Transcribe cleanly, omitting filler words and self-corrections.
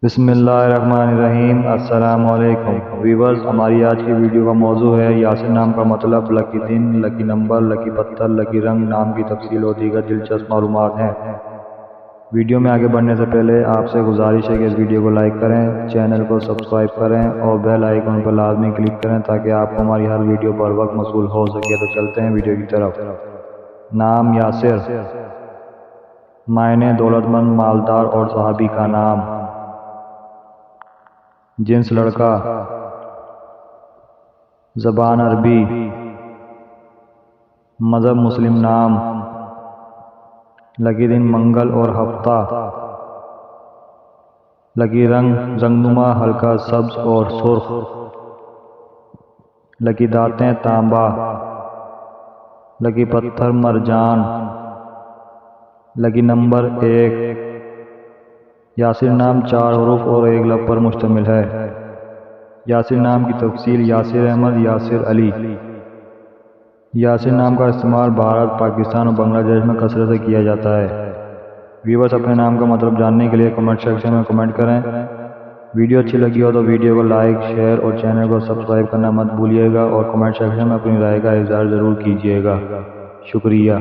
بسم اللہ الرحمن الرحیم۔ السلام علیکم ویورز، ہماری آج کی ویڈیو کا موضوع ہے یاسر نام کا مطلب، لکی دن، لکی نمبر، لکی پتھر، لکی رنگ، نام کی تفصیل اور دیگر دلچسپ معلومات ہیں۔ ویڈیو میں آگے بڑھنے سے پہلے آپ سے گزارش ہے کہ اس ویڈیو کو لائک کریں، چینل کو سبسکرائب کریں اور بیل آئیکن پر لازمی کلک کریں تاکہ آپ کو ہماری ہر ویڈیو پر وقت موصول ہو سکے۔ تو چلتے ہیں ویڈیو کی طرف۔ نام یاسر، معنی دولت مند، مالدار اور صحابی کا نام۔ جنس لڑکا، زبان عربی، مذہب مسلم۔ نام لکی دن منگل اور ہفتہ، لکی رنگ رنگنما ہلکا سبز اور سرخ، لکی دانتیں تانبا، لکی پتھر مرجان، لکی نمبر 1۔ یاسر نام 4 حروف اور 1 لفظ پر مشتمل ہے۔ یاسر نام کی تفصیل: یاسر احمد، یاسر علی۔ یاسر نام کا استعمال بھارت، پاکستان اور بنگلہ دیش میں کثرت سے کیا جاتا ہے۔ ویورز، اپنے نام کا مطلب جاننے کے لیے کمنٹ سیکشن میں کمنٹ کریں۔ ویڈیو اچھی لگی ہو تو ویڈیو کو لائک، شیئر اور چینل کو سبسکرائب کرنا مت بھولیے گا اور کمنٹ سیکشن میں اپنی رائے کا اظہار ضرور کیجیے گا۔ شکریہ۔